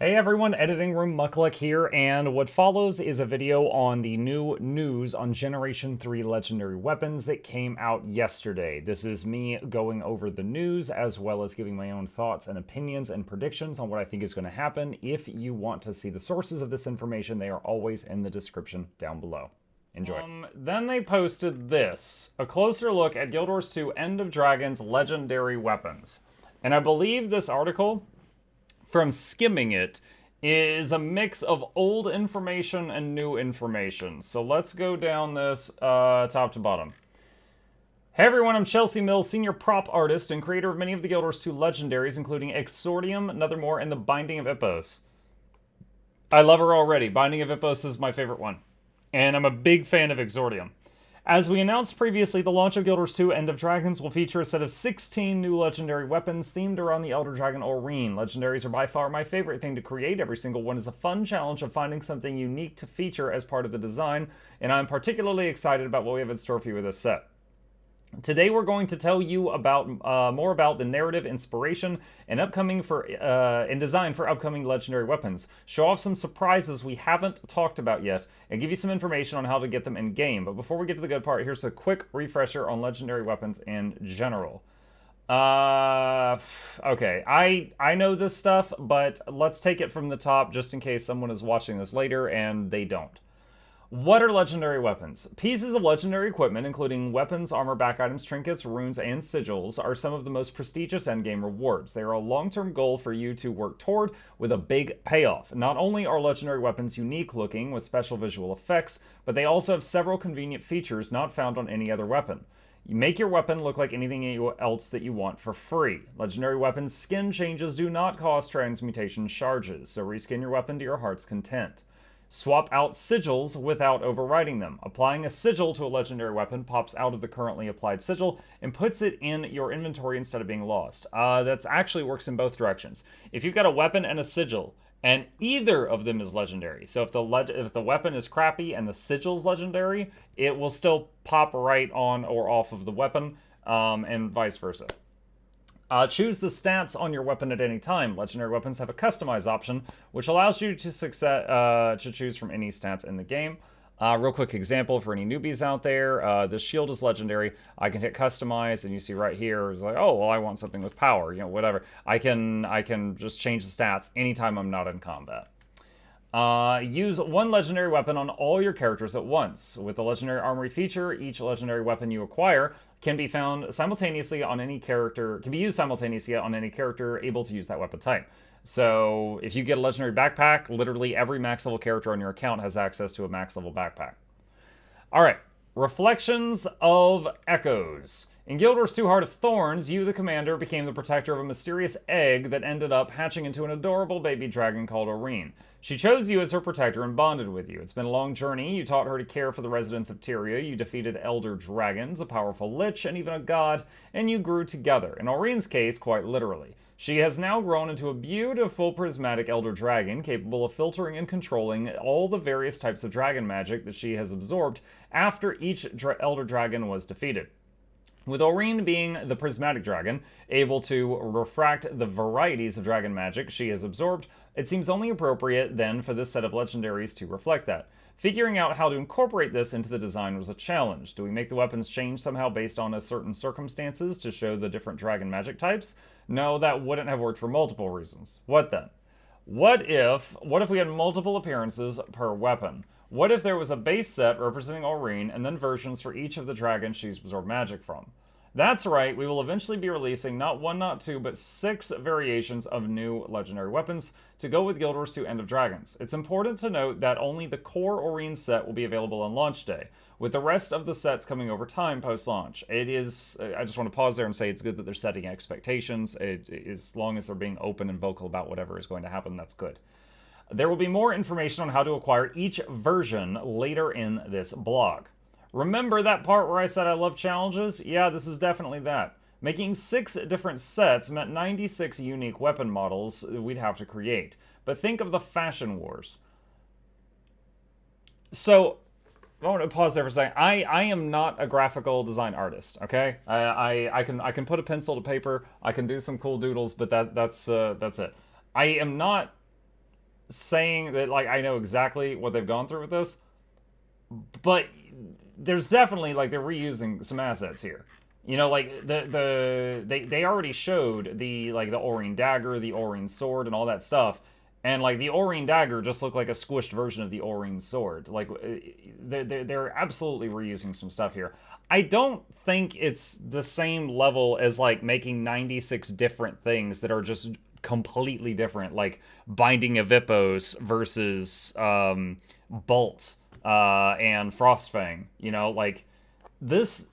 Hey everyone, Editing Room Mukluk here, and what follows is a video on the new news on Generation 3 Legendary Weapons that came out yesterday. This is me going over the news as well as giving my own thoughts and opinions and predictions on what I think is going to happen. If you want to see the sources of this information, they are always in the description down below. Enjoy. Then they posted this, a closer look at Guild Wars 2 End of Dragons Legendary Weapons. And I believe this article, from skimming it, is a mix of old information and new information. So let's go down this top to bottom. Hey everyone, I'm Chelsea Mills, senior prop artist and creator of many of the Guild Wars 2 legendaries, including Exordium, Nethermore, and the Binding of Ippos. I love her already. Binding of Ippos is my favorite one. And I'm a big fan of Exordium. As we announced previously, the launch of Guild Wars 2 End of Dragons will feature a set of 16 new legendary weapons themed around the Elder Dragon Aurene. Legendaries are by far my favorite thing to create. Every single one is a fun challenge of finding something unique to feature as part of the design, and I'm particularly excited about what we have in store for you with this set. Today we're going to tell you about more about the narrative, inspiration, and design for upcoming legendary weapons. Show off some surprises we haven't talked about yet, and give you some information on how to get them in game. But before we get to the good part, here's a quick refresher on legendary weapons in general. Okay, I know this stuff, but let's take it from the top just in case someone is watching this later and they don't. What are legendary weapons? Pieces of legendary equipment, including weapons, armor, back items, trinkets, runes, and sigils, are some of the most prestigious endgame rewards. They are a long-term goal for you to work toward with a big payoff. Not only are legendary weapons unique looking with special visual effects, but they also have several convenient features not found on any other weapon. You make your weapon look like anything else that you want for free. Legendary weapons skin changes do not cost transmutation charges, so reskin your weapon to your heart's content. Swap out sigils without overwriting them. Applying a sigil to a legendary weapon pops out of the currently applied sigil and puts it in your inventory instead of being lost. That actually works in both directions. If you've got a weapon and a sigil, and either of them is legendary, so if the weapon is crappy and the sigil's legendary, it will still pop right on or off of the weapon, and vice versa. Choose the stats on your weapon at any time. Legendary weapons have a customize option, which allows you to choose from any stats in the game. Real quick example for any newbies out there, the shield is legendary. I can hit customize, and you see right here, it's like, oh, well, I want something with power, whatever. I can just change the stats anytime I'm not in combat. Use one legendary weapon on all your characters at once. With the legendary armory feature, each legendary weapon you acquire can be found simultaneously on any character, can be used simultaneously on any character able to use that weapon type. So if you get a legendary backpack, literally every max level character on your account has access to a max level backpack. All right, Reflections of Echoes. In Guild Wars 2 Heart of Thorns, you, the commander, became the protector of a mysterious egg that ended up hatching into an adorable baby dragon called Aurene. She chose you as her protector and bonded with you. It's been a long journey. You taught her to care for the residents of Tyria. You defeated elder dragons, a powerful lich, and even a god, and you grew together. In Aurene's case, quite literally. She has now grown into a beautiful prismatic elder dragon, capable of filtering and controlling all the various types of dragon magic that she has absorbed after each elder dragon was defeated. With Aurene being the prismatic dragon, able to refract the varieties of dragon magic she has absorbed, it seems only appropriate then for this set of legendaries to reflect that. Figuring out how to incorporate this into the design was a challenge. Do we make the weapons change somehow based on a certain circumstances to show the different dragon magic types? No, that wouldn't have worked for multiple reasons. What then? What if we had multiple appearances per weapon? What if there was a base set representing Aurene and then versions for each of the dragons she's absorbed magic from? That's right, we will eventually be releasing not one, not two, but 6 variations of new legendary weapons to go with Guild Wars 2 End of Dragons. It's important to note that only the core Aurene set will be available on launch day, with the rest of the sets coming over time post-launch. I just want to pause there and say it's good that they're setting expectations. As long as they're being open and vocal about whatever is going to happen, that's good. There will be more information on how to acquire each version later in this blog. Remember that part where I said I love challenges? Yeah, this is definitely that. Making 6 different sets meant 96 unique weapon models we'd have to create. But think of the Fashion Wars. So, I want to pause there for a second. I am not a graphical design artist, okay? I can put a pencil to paper, I can do some cool doodles, but that's it. I am not saying that, like, I know exactly what they've gone through with this, but there's definitely, like, they're reusing some assets here. You know, like they already showed the, like, the Aurine dagger, the Aurine sword, and all that stuff, and like the Aurine dagger just looked like a squished version of the Aurine sword. Like they're absolutely reusing some stuff here. I don't think it's the same level as like making 96 different things that are just completely different, like Binding of Hippos versus Bolt and Frostfang. You know, like this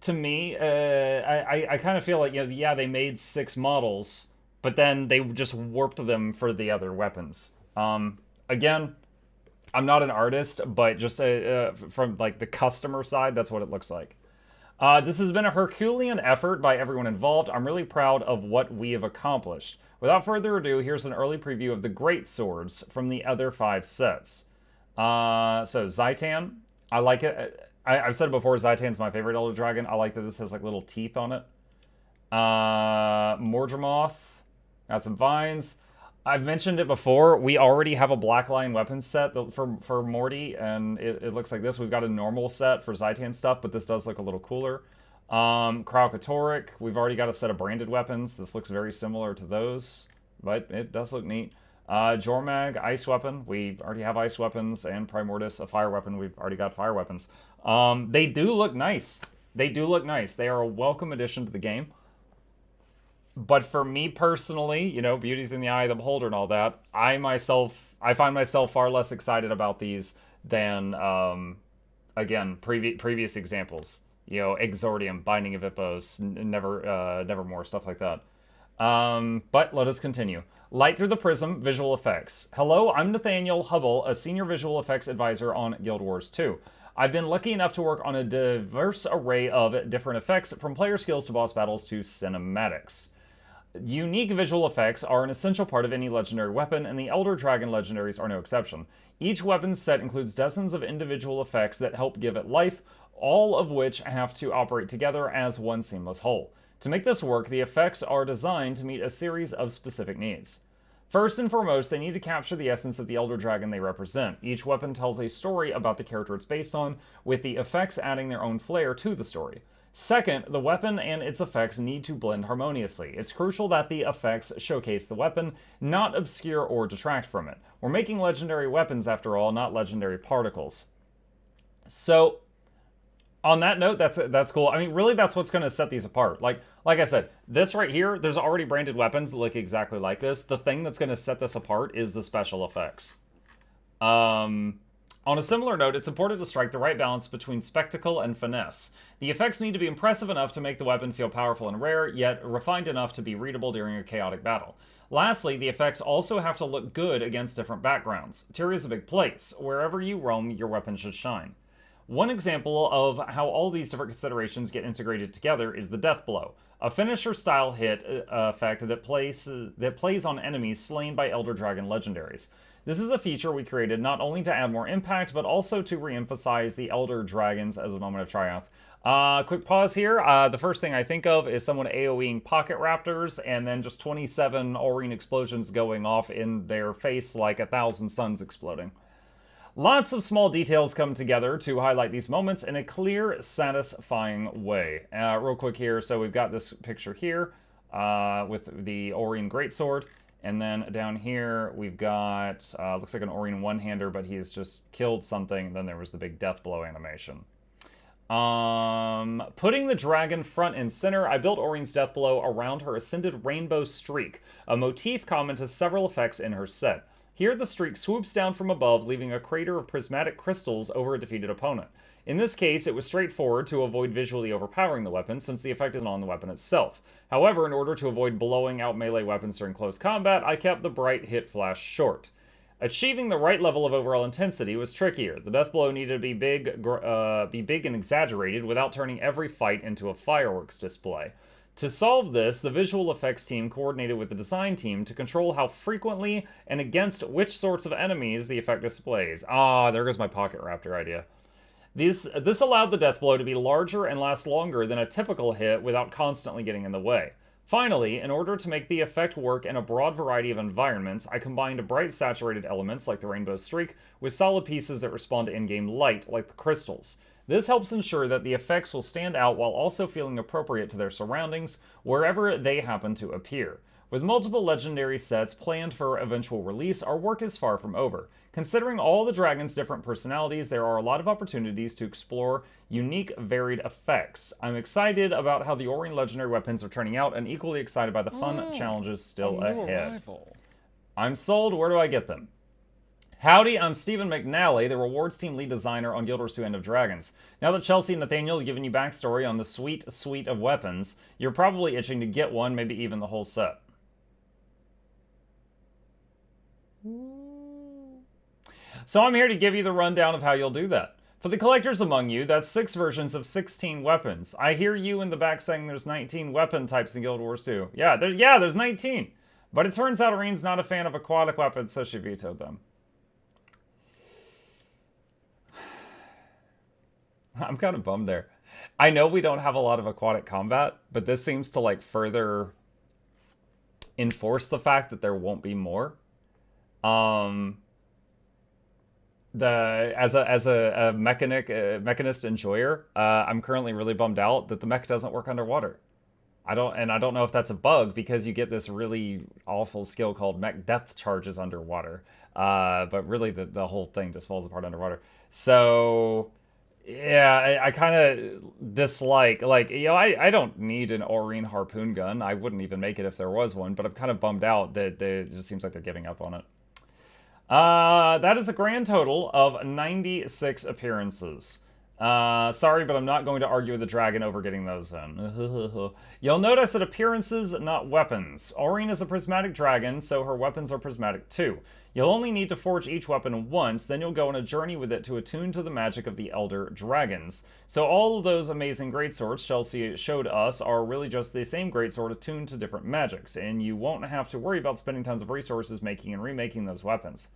to me, I kind of feel like, you know, yeah, they made 6 models, but then they just warped them for the other weapons. Again, I'm not an artist, but just from like the customer side, that's what it looks like. This has been a Herculean effort by everyone involved. I'm really proud of what we have accomplished. Without further ado, here's an early preview of the great swords from the other 5 sets. So Zhaitan, I like it. I've said it before, Zaitan's my favorite Elder Dragon. I like that this has like little teeth on it. Mordremoth, got some vines. I've mentioned it before. We already have a Black Lion weapons set for Morty, and it looks like this. We've got a normal set for Zaitan stuff, but this does look a little cooler. Kraukatoric, we've already got a set of branded weapons. This looks very similar to those, but it does look neat. Jormag, ice weapon. We already have ice weapons, and Primordus, a fire weapon. We've already got fire weapons. They do look nice. They do look nice. They are a welcome addition to the game. But for me personally, you know, beauty's in the eye of the beholder and all that, I find myself far less excited about these than, again, previous examples. You know, Exordium, Binding of Hippos, Nevermore, stuff like that. But let us continue. Light Through the Prism, Visual Effects. Hello, I'm Nathaniel Hubble, a Senior Visual Effects Advisor on Guild Wars 2. I've been lucky enough to work on a diverse array of different effects, from player skills to boss battles to cinematics. Unique visual effects are an essential part of any legendary weapon, and the Elder Dragon legendaries are no exception. Each weapon set includes dozens of individual effects that help give it life, all of which have to operate together as one seamless whole. To make this work, the effects are designed to meet a series of specific needs. First and foremost, they need to capture the essence of the Elder Dragon they represent. Each weapon tells a story about the character it's based on, with the effects adding their own flair to the story. Second, the weapon and its effects need to blend harmoniously. It's crucial that the effects showcase the weapon, not obscure or detract from it. We're making legendary weapons, after all, not legendary particles. So, on that note, that's cool. I mean, really, that's what's going to set these apart. Like I said, this right here, there's already branded weapons that look exactly like this. The thing that's going to set this apart is the special effects. On a similar note, it's important to strike the right balance between spectacle and finesse. The effects need to be impressive enough to make the weapon feel powerful and rare, yet refined enough to be readable during a chaotic battle. Lastly, the effects also have to look good against different backgrounds. Tyria is a big place. Wherever you roam, your weapon should shine. One example of how all these different considerations get integrated together is the Death Blow, a finisher-style hit effect that plays on enemies slain by Elder Dragon legendaries. This is a feature we created not only to add more impact, but also to re-emphasize the Elder Dragons as a moment of triumph. Quick pause here. The first thing I think of is someone AoEing Pocket Raptors, and then just 27 Aurine explosions going off in their face like 1,000 suns exploding. Lots of small details come together to highlight these moments in a clear, satisfying way. Real quick here, so we've got this picture here with the Aurine Greatsword. And then down here, we've got, looks like an Aurine one-hander, but he's just killed something. Then there was the big death blow animation. Putting the dragon front and center, I built Aurine's death blow around her ascended rainbow streak, a motif common to several effects in her set. Here, the streak swoops down from above, leaving a crater of prismatic crystals over a defeated opponent. In this case, it was straightforward to avoid visually overpowering the weapon, since the effect isn't on the weapon itself. However, in order to avoid blowing out melee weapons during close combat, I kept the bright hit flash short. Achieving the right level of overall intensity was trickier. The death blow needed to be big and exaggerated without turning every fight into a fireworks display. To solve this, the visual effects team coordinated with the design team to control how frequently and against which sorts of enemies the effect displays. Ah, there goes my Pocket Raptor idea. This allowed the death blow to be larger and last longer than a typical hit without constantly getting in the way. Finally, in order to make the effect work in a broad variety of environments, I combined bright saturated elements like the rainbow streak with solid pieces that respond to in-game light, like the crystals. This helps ensure that the effects will stand out while also feeling appropriate to their surroundings, wherever they happen to appear. With multiple legendary sets planned for eventual release, our work is far from over. Considering all the dragon's different personalities, there are a lot of opportunities to explore unique, varied effects. I'm excited about how the Orion legendary weapons are turning out, and equally excited by the fun challenges still ahead. Arrival. I'm sold. Where do I get them? Howdy, I'm Stephen McNally, the rewards team lead designer on Guild Wars 2 End of Dragons. Now that Chelsea and Nathaniel have given you backstory on the sweet suite of weapons, you're probably itching to get one, maybe even the whole set. So I'm here to give you the rundown of how you'll do that. For the collectors among you, that's 6 versions of 16 weapons. I hear you in the back saying there's 19 weapon types in Guild Wars 2. Yeah, there's 19. But it turns out Irene's not a fan of aquatic weapons, so she vetoed them. I'm kind of bummed there. I know we don't have a lot of aquatic combat, but this seems to like further enforce the fact that there won't be more. As a mechanist enjoyer, I'm currently really bummed out that the mech doesn't work underwater. I don't know if that's a bug because you get this really awful skill called mech depth charges underwater. But really the whole thing just falls apart underwater. So yeah, I kind of dislike, like, you know, I don't need an Aurene harpoon gun. I wouldn't even make it if there was one, but I'm kind of bummed out that it just seems like they're giving up on it. That is a grand total of 96 appearances. Sorry, but I'm not going to argue with the dragon over getting those in. You'll notice that appearances, not weapons. Aurene is a prismatic dragon, so her weapons are prismatic too. You'll only need to forge each weapon once, then you'll go on a journey with it to attune to the magic of the Elder Dragons. So all of those amazing greatswords Chelsea showed us are really just the same greatsword attuned to different magics, and you won't have to worry about spending tons of resources making and remaking those weapons.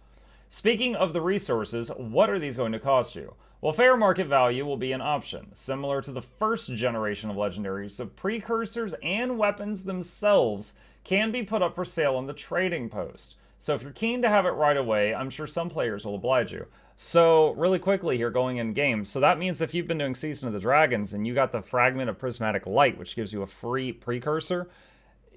Speaking of the resources, what are these going to cost you? Well, fair market value will be an option. Similar to the first generation of legendaries, so precursors and weapons themselves can be put up for sale on the trading post. So if you're keen to have it right away, I'm sure some players will oblige you. So really quickly here, going in game, so that means if you've been doing Season of the Dragons and you got the Fragment of Prismatic Light, which gives you a free precursor,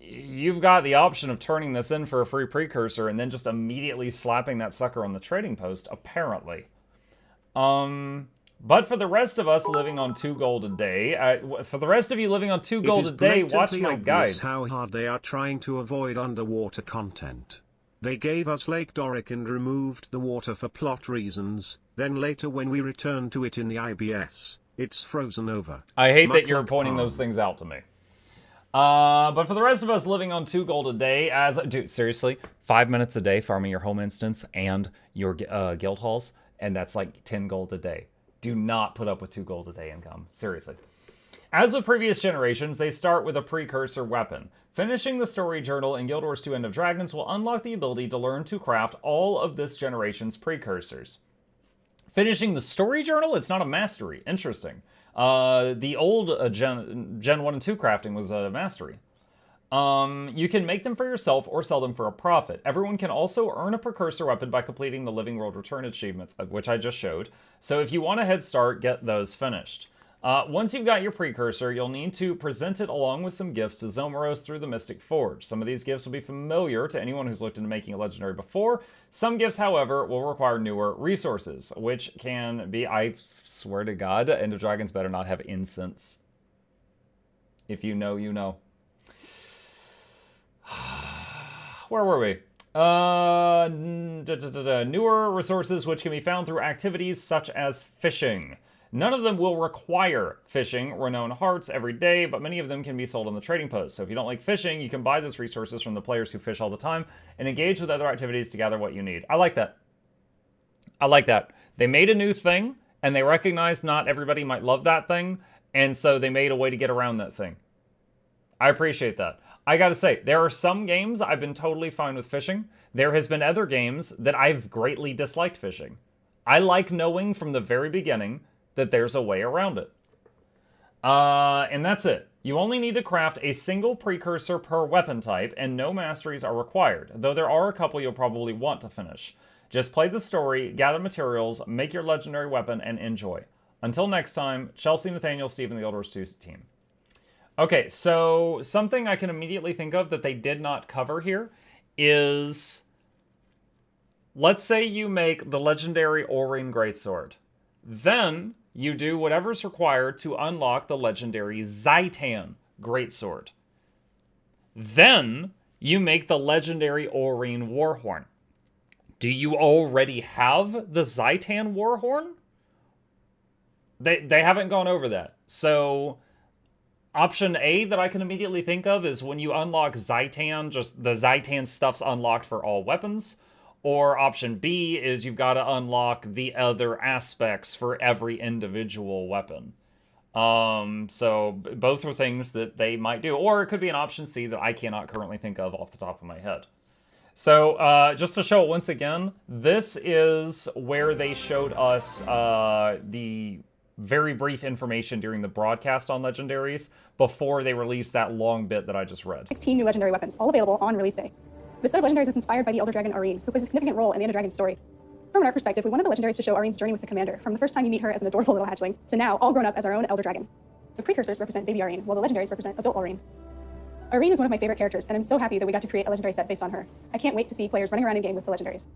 you've got the option of turning this in for a free precursor and then just immediately slapping that sucker on the trading post, apparently. But for the rest of us living on 2 gold a day, for the rest of you living on 2 gold a day, watch my guides. How hard they are trying to avoid underwater content. They gave us Lake Doric and removed the water for plot reasons, then later when we returned to it in the IBS, it's frozen over. I hate that you're pointing those things out to me. But for the rest of us living on 2 gold a day, dude, seriously, 5 minutes a day farming your home instance and your guild halls, and that's like 10 gold a day. Do not put up with 2 gold a day income. Seriously. As with previous generations, they start with a precursor weapon. Finishing the story journal in Guild Wars 2 End of Dragons will unlock the ability to learn to craft all of this generation's precursors. Finishing the story journal? It's not a mastery. Interesting. The old Gen 1 and 2 crafting was a mastery. You can make them for yourself or sell them for a profit. Everyone can also earn a precursor weapon by completing the Living World Return achievements, which I just showed. So if you want a head start, get those finished. Once you've got your precursor, you'll need to present it along with some gifts to Zomeros through the Mystic Forge. Some of these gifts will be familiar to anyone who's looked into making a legendary before. Some gifts, however, will require newer resources, which can be, I swear to God, End of Dragons better not have incense. If you know, you know. Where were we? Newer resources which can be found through activities such as fishing. None of them will require fishing renowned hearts every day, but many of them can be sold on the trading post. So if you don't like fishing, you can buy those resources from the players who fish all the time and engage with other activities to gather what you need. I like that. I like that. They made a new thing, and they recognized not everybody might love that thing, and so they made a way to get around that thing. I appreciate that. I gotta say, there are some games I've been totally fine with fishing. There has been other games that I've greatly disliked fishing. I like knowing from the very beginning that there's a way around it. And that's it. You only need to craft a single precursor per weapon type, and no masteries are required, though there are a couple you'll probably want to finish. Just play the story, gather materials, make your legendary weapon, and enjoy. Until next time, Chelsea, Nathaniel, Steven, the Guild Wars 2 team. Okay, so something I can immediately think of that they did not cover here is... Let's say you make the legendary Aurene Greatsword. Then you do whatever's required to unlock the legendary Zhaitan Greatsword. Then you make the legendary Aurene Warhorn. Do you already have the Zhaitan Warhorn? They haven't gone over that. So option A that I can immediately think of is when you unlock Zhaitan, just the Zhaitan stuff's unlocked for all weapons. Or option B is you've got to unlock the other aspects for every individual weapon. So both are things that they might do. Or it could be an option C that I cannot currently think of off the top of my head. So just to show it once again, this is where they showed us the very brief information during the broadcast on Legendaries before they released that long bit that I just read. 16 new legendary weapons, all available on release day. This set of legendaries is inspired by the Elder Dragon Aurene, who plays a significant role in the End of Dragon's story. From an art perspective, we wanted the legendaries to show Aurene's journey with the commander, from the first time you meet her as an adorable little hatchling, to now all grown up as our own Elder Dragon. The precursors represent baby Aurene, while the legendaries represent adult Aurene. Aurene is one of my favorite characters, and I'm so happy that we got to create a legendary set based on her. I can't wait to see players running around in game with the legendaries.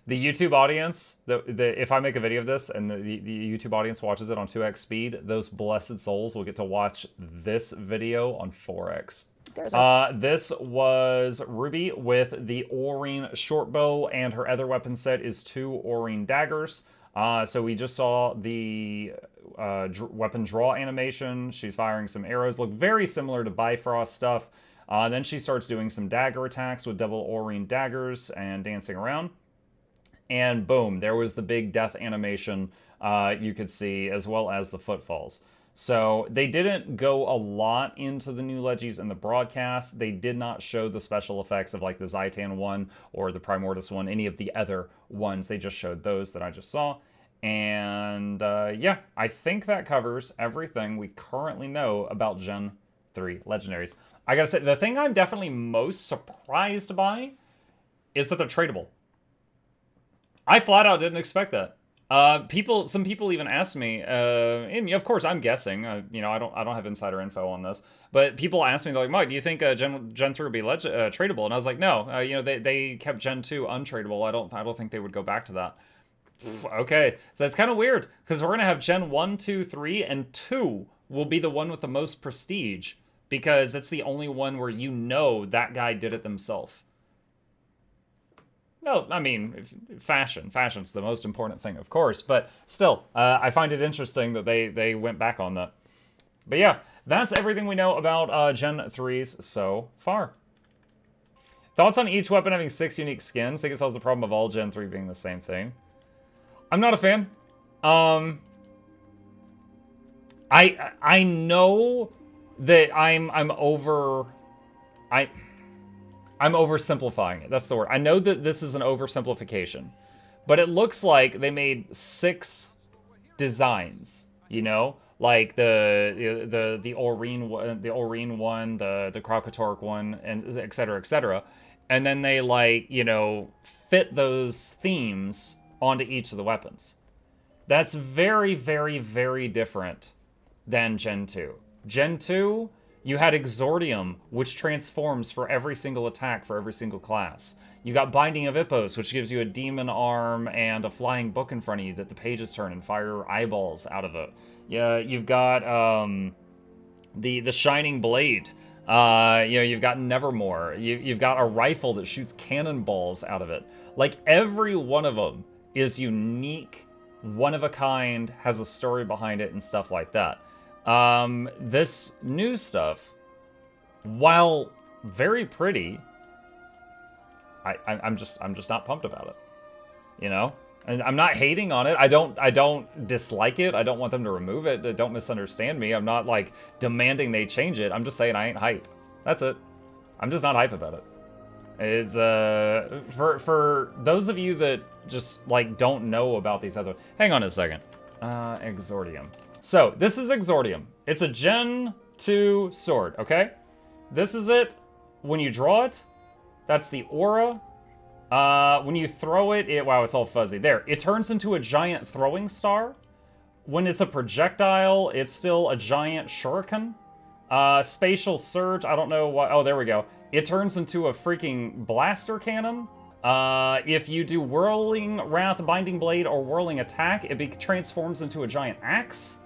The YouTube audience, if I make a video of this and the YouTube audience watches it on 2x speed, those blessed souls will get to watch this video on 4x. This was Ruby with the Aurene shortbow, and her other weapon set is 2 Aurene daggers. So we just saw the weapon draw animation. She's firing some arrows, look very similar to Bifrost stuff. Then she starts doing some dagger attacks with double Aurene daggers and dancing around. And boom, there was the big death animation you could see, as well as the footfalls. So they didn't go a lot into the new Legis in the broadcast. They did not show the special effects of like the Zhaitan one or the Primordius one, any of the other ones. They just showed those that I just saw. And yeah, I think that covers everything we currently know about Gen 3 Legendaries. I gotta say, the thing I'm definitely most surprised by is that they're tradable. I flat out didn't expect that. Some people even asked me, and of course I'm guessing. You know, I don't have insider info on this, but people asked me, they're like, Mike, do you think Gen 3 would be tradable? And I was like, no. You know, they kept Gen 2 untradeable. I don't think they would go back to that. Okay, so that's kind of weird because we're gonna have Gen 1, 2, 3, and 2 will be the one with the most prestige because that's the only one where you know that guy did it themselves. No, I mean, fashion's the most important thing, of course, but still, I find it interesting that they went back on that. But yeah, that's everything we know about Gen 3s so far. Thoughts on each weapon having 6 unique skins? I think it solves the problem of all Gen 3 being the same thing. I'm not a fan. I know that I'm oversimplifying it. That's the word. I know that this is an oversimplification, but it looks like they made 6 designs, you know, like the Aurene one, the Kralkatorrik one, and et cetera, and then they, like, you know, fit those themes onto each of the weapons. That's very, very, very different than Gen 2. Gen 2, you had Exordium, which transforms for every single attack for every single class. You got Binding of Ippos, which gives you a demon arm and a flying book in front of you that the pages turn and fire eyeballs out of it. Yeah, you've got the Shining Blade. You know, you've got Nevermore. You've got a rifle that shoots cannonballs out of it. Like, every one of them is unique, one of a kind, has a story behind it and stuff like that. This new stuff, while very pretty, I'm just not pumped about it, you know? And I'm not hating on it. I don't dislike it. I don't want them to remove it. Don't misunderstand me. I'm not, like, demanding they change it. I'm just saying I ain't hype. That's it. I'm just not hype about it. It's, for those of you that just, like, don't know about these other... Hang on a second. Exordium. So, this is Exordium. It's a Gen 2 sword, okay? This is it. When you draw it, that's the aura. When you throw it, wow, it's all fuzzy. There, it turns into a giant throwing star. When it's a projectile, it's still a giant shuriken. Spatial surge, I don't know what, oh, there we go. It turns into a freaking blaster cannon. If you do Whirling Wrath, Binding Blade, or Whirling Attack, it transforms into a giant axe.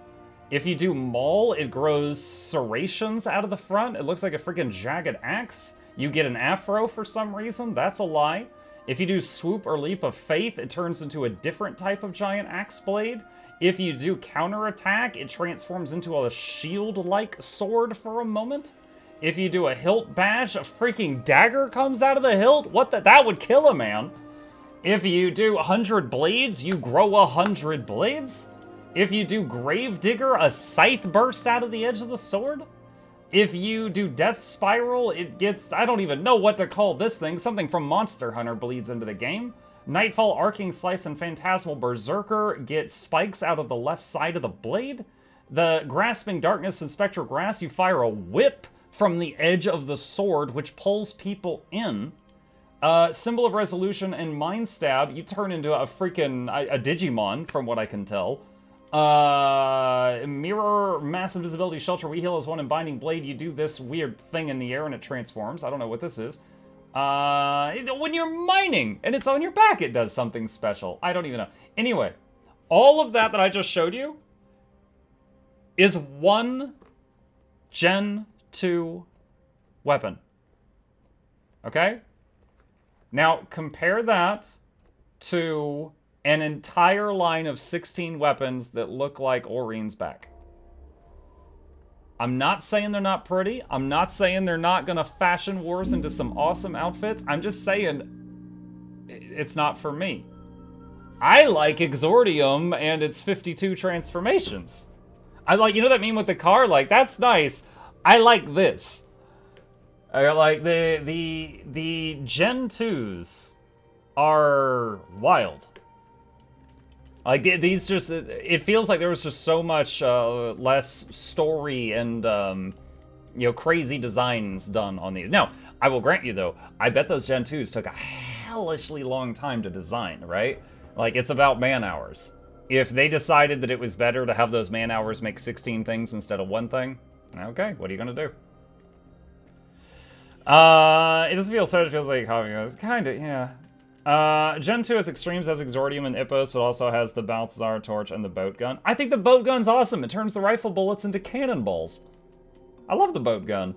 If you do Maul, it grows serrations out of the front. It looks like a freaking jagged axe. You get an afro for some reason. That's a lie. If you do Swoop or Leap of Faith, it turns into a different type of giant axe blade. If you do Counterattack, it transforms into a shield-like sword for a moment. If you do a Hilt Bash, a freaking dagger comes out of the hilt. What the? That would kill a man. If you do 100 Blades, you grow 100 blades. If you do Gravedigger, a scythe bursts out of the edge of the sword. If you do Death Spiral, it gets, I don't even know what to call this thing. Something from Monster Hunter bleeds into the game. Nightfall, Arcing Slice, and Phantasmal Berserker get spikes out of the left side of the blade. The Grasping Darkness and Spectral Grass, you fire a whip from the edge of the sword, which pulls people in. Symbol of Resolution and Mind Stab, you turn into a freaking, a Digimon, from what I can tell. Mirror, Massive Visibility, Shelter, We Heal as one, and Binding Blade, you do this weird thing in the air and it transforms. I don't know what this is. When you're mining and it's on your back, it does something special. I don't even know. Anyway, all of that I just showed you is one Gen 2 weapon. Okay? Now, compare that to an entire line of 16 weapons that look like Orion's back. I'm not saying they're not pretty. I'm not saying they're not gonna fashion wars into some awesome outfits. I'm just saying it's not for me. I like Exordium and its 52 transformations. I like, you know that meme with the car? Like, that's nice. I like this. I like the Gen 2s are wild. Like, these just, it feels like there was just so much less story and, you know, crazy designs done on these. Now, I will grant you, though, I bet those Gen 2s took a hellishly long time to design, right? Like, it's about man-hours. If they decided that it was better to have those man-hours make 16 things instead of one thing, okay, what are you gonna do? It doesn't feel so, it feels like hobby. It's kind of, yeah. Gen 2 has extremes as Exordium and Ippos, but also has the Balthazar Torch and the boat gun. I think the boat gun's awesome. It turns the rifle bullets into cannonballs. I love the boat gun.